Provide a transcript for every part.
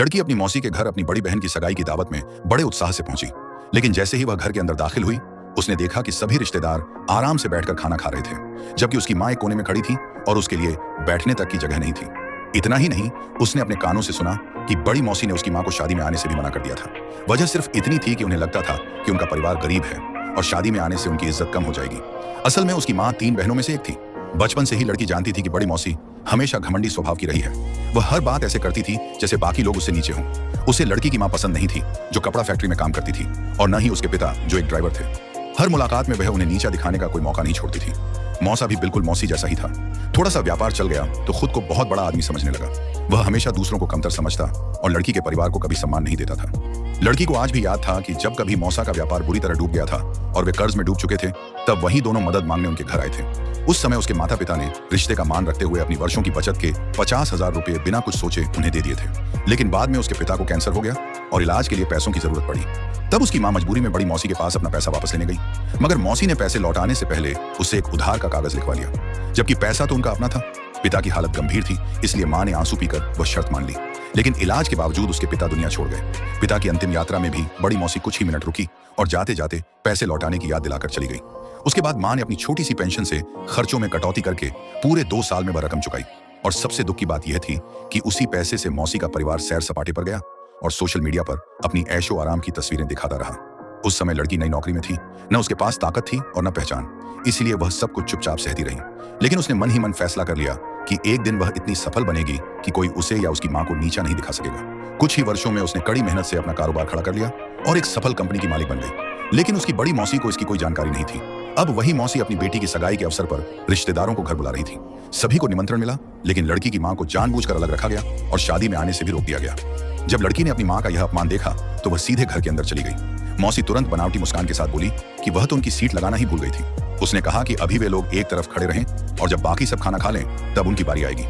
लड़की अपनी मौसी के घर अपनी बड़ी बहन की सगाई की दावत में बड़े उत्साह से पहुंची, लेकिन जैसे ही वह घर के अंदर दाखिल हुई, उसने देखा कि सभी रिश्तेदार आराम से बैठकर खाना खा रहे थे, जबकि उसकी मां एक कोने में खड़ी थी और उसके लिए बैठने तक की जगह नहीं थी। इतना ही नहीं, उसने अपने कानों से सुना कि बड़ी मौसी ने उसकी मां को शादी में आने से भी मना कर दिया था। वजह सिर्फ इतनी थी कि उन्हें लगता था कि उनका परिवार गरीब है और शादी में आने से उनकी इज्जत कम हो जाएगी। असल में उसकी मां 3 बहनों में से एक थी। बचपन से ही लड़की जानती थी कि बड़ी मौसी हमेशा घमंडी स्वभाव की रही है। वह हर बात ऐसे करती थी जैसे बाकी लोग उससे नीचे हों। उसे लड़की की मां पसंद नहीं थी, जो कपड़ा फैक्ट्री में काम करती थी, और न ही उसके पिता, जो एक ड्राइवर थे। हर मुलाकात में वह उन्हें नीचा दिखाने का कोई मौका नहीं छोड़ती थी। मौसा भी बिल्कुल मौसी जैसा ही था। थोड़ा सा व्यापार चल गया तो खुद को बहुत बड़ा आदमी समझने लगा। वह हमेशा दूसरों को कमतर समझता और लड़की के परिवार को कभी सम्मान नहीं देता था। लड़की को आज भी याद था कि जब कभी मौसा का व्यापार बुरी तरह डूब गया था और वे कर्ज में डूब चुके थे, तब वही दोनों मदद मांगने उनके घर आए थे। उस समय उसके माता पिता ने रिश्ते का मान रखते हुए अपनी वर्षों की बचत के 50,000 रुपए बिना कुछ सोचे उन्हें दे दिए थे। लेकिन बाद में उसके पिता को कैंसर हो गया और इलाज के लिए पैसों की जरूरत पड़ी। तब उसकी मां मजबूरी में बड़ी मौसी के पास अपना पैसा वापस लेने गई, मगर मौसी ने पैसे लौटाने से पहले उससे एक उधार का कागज लिखवा लिया, जबकि पैसा तो उनका अपना था। पिता की हालत गंभीर थी, इसलिए मां ने आंसू पीकर वह शर्त मान ली। लेकिन इलाज के बावजूद उसके पिता दुनिया छोड़ गए। पिता की अंतिम यात्रा में भी बड़ी मौसी कुछ ही मिनट रुकी और जाते जाते पैसे लौटाने की याद दिलाकर चली गई। उसके बाद मां ने अपनी छोटी सी पेंशन से खर्चों में कटौती करके पूरे 2 साल में वह रकम चुकाई। और सबसे दुख की बात यह थी कि उसी पैसे से मौसी का परिवार सैर सपाटे पर गया और सोशल मीडिया पर अपनी ऐशो आराम की तस्वीरें दिखाता रहा। उस समय लड़की नई नौकरी में थी, न उसके पास ताकत थी और न पहचान, इसलिए वह सब कुछ चुपचाप सहती रही। लेकिन उसने मन ही मन फैसला कर लिया कि एक दिन वह इतनी सफल बनेगी कि कोई उसे या उसकी मां को नीचा नहीं दिखा सकेगा। कुछ ही वर्षों में उसने कड़ी मेहनत से अपना कारोबार खड़ा कर लिया और एक सफल कंपनी की मालिक बन गई। लेकिन उसकी बड़ी मौसी को इसकी कोई जानकारी नहीं थी। अब वही मौसी अपनी बेटी की सगाई के अवसर पर रिश्तेदारों को घर बुला रही थी। सभी को निमंत्रण मिला, लेकिन लड़की की मां को जानबूझकर अलग रखा गया और शादी में आने से भी रोक दिया गया। जब लड़की ने अपनी मां का यह अपमान देखा तो वह सीधे घर के अंदर चली गई। मौसी तुरंत बनावटी मुस्कान के साथ बोली कि वह तो उनकी सीट लगाना ही भूल गई थी। उसने कहा कि अभी वे लोग एक तरफ खड़े रहें और जब बाकी सब खाना खा लें तब उनकी बारी आएगी।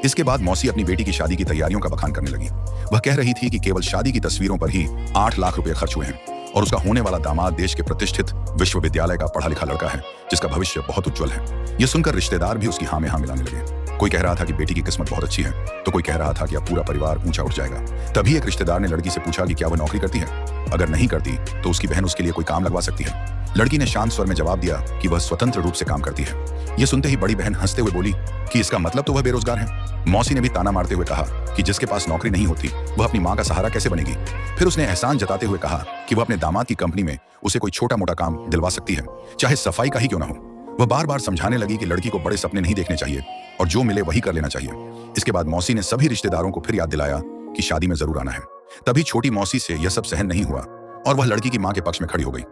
इसके बाद मौसी अपनी बेटी की शादी की तैयारियों का बखान करने लगी। वह कह रही थी कि केवल शादी की तस्वीरों पर ही 8 लाख रुपए खर्च हुए हैं और उसका होने वाला दामाद देश के प्रतिष्ठित विश्वविद्यालय का पढ़ा लिखा लड़का है, जिसका भविष्य बहुत उज्जवल है। यह सुनकर रिश्तेदार भी उसकी हाँ में हाँ मिलाने लगे। कोई कह रहा था कि बेटी की किस्मत बहुत अच्छी है, तो कोई कह रहा था कि अब पूरा परिवार ऊंचा उठ जाएगा। तभी एक रिश्तेदार ने लड़की से पूछा कि क्या वह नौकरी करती है? अगर नहीं करती तो उसकी बहन उसके लिए कोई काम लगवा सकती है। लड़की ने शांत स्वर में जवाब दिया कि वह स्वतंत्र रूप से काम करती है। यह सुनते ही बड़ी बहन हंसते हुए बोली कि इसका मतलब तो वह बेरोजगार है। मौसी ने भी ताना मारते हुए कहा कि जिसके पास नौकरी नहीं होती वह अपनी मां का सहारा कैसे बनेगी। फिर उसने एहसान जताते हुए कहा कि वह अपने दामाद की कंपनी में उसे कोई छोटा मोटा काम दिलवा सकती है, चाहे सफाई का ही क्यों ना हो। वह बार बार समझाने लगी कि लड़की को बड़े सपने नहीं देखने चाहिए और जो मिले वही कर लेना चाहिए। इसके बाद मौसी ने सभी रिश्तेदारों को फिर याद दिलाया कि शादी में जरूर आना है। तभी छोटी मौसी से यह सब सहन नहीं हुआ और वह लड़की की मां के पक्ष में खड़ी हो गई।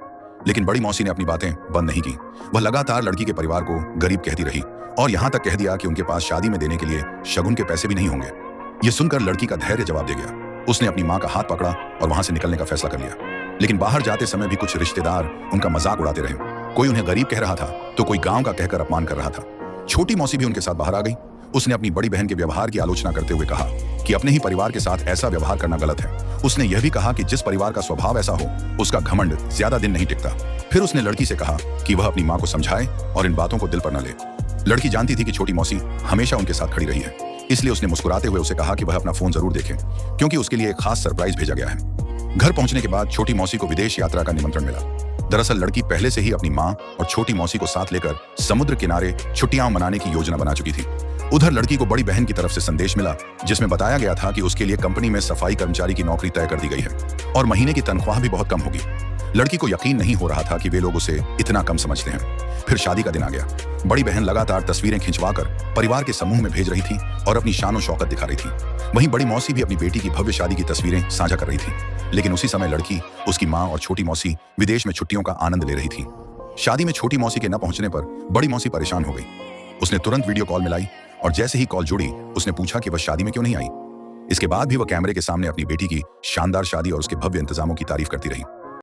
लेकिन बड़ी मौसी ने अपनी बातें बंद नहीं की। वह लगातार लड़की के परिवार को गरीब कहती रही और यहां तक कह दिया कि उनके पास शादी में देने के लिए शगुन के पैसे भी नहीं होंगे। यह सुनकर लड़की का धैर्य जवाब दे गया। उसने अपनी मां का हाथ पकड़ा और वहां से निकलने का फैसला कर लिया। लेकिन बाहर जाते समय भी कुछ रिश्तेदार उनका मजाक उड़ाते रहे। कोई उन्हें गरीब कह रहा था तो कोई गांव का कहकर अपमान कर रहा था। छोटी मौसी भी उनके साथ बाहर आ गई। उसने अपनी बड़ी बहन के व्यवहार की आलोचना करते हुए कहा कि अपने ही परिवार के साथ ऐसा व्यवहार करना गलत है। उसने यह भी कहा कि जिस परिवार का स्वभाव ऐसा हो उसका घमंड ज्यादा दिन नहीं टिकता। फिर उसने लड़की से कहा कि वह अपनी मां को समझाए और इन बातों को दिल पर न ले। लड़की जानती थी कि छोटी मौसी हमेशा उनके साथ खड़ी रही है, इसलिए उसने मुस्कुराते हुए उसे कहा कि वह अपना फोन जरूर देखे, क्योंकि उसके लिए एक खास सरप्राइज भेजा गया है। घर पहुंचने के बाद छोटी मौसी को विदेश यात्रा का निमंत्रण मिला। दरअसल लड़की पहले से ही अपनी मां और छोटी मौसी को साथ लेकर समुद्र किनारे छुट्टियां मनाने की योजना बना चुकी थी। उधर लड़की को बड़ी बहन की तरफ से संदेश मिला, जिसमें बताया गया था कि उसके लिए कंपनी में सफाई कर्मचारी की नौकरी तय कर दी गई है और महीने की तनख्वाह भी बहुत कम होगी। लड़की को यकीन नहीं हो रहा था कि वे लोग उसे इतना कम समझते हैं। फिर शादी का दिन आ गया। बड़ी बहन लगातार तस्वीरें खिंचवाकर परिवार के समूह में भेज रही थी और अपनी शान और शौकत दिखा रही थी। वहीं बड़ी मौसी भी अपनी बेटी की भव्य शादी की तस्वीरें साझा कर रही थी। लेकिन उसी समय लड़की, उसकी मां और छोटी मौसी विदेश में छुट्टियों का आनंद ले रही थी। शादी में छोटी मौसी के न पहुंचने पर बड़ी मौसी परेशान हो गई। उसने तुरंत वीडियो कॉल मिलाई और जैसे ही कॉल जुड़ी उसने पूछा कि वह शादी में क्यों नहीं आई। इसके बाद भी वह कैमरे के सामने अपनी बेटी की शानदार शादी और उसके भव्य इंतजामों की तारीफ करती रही।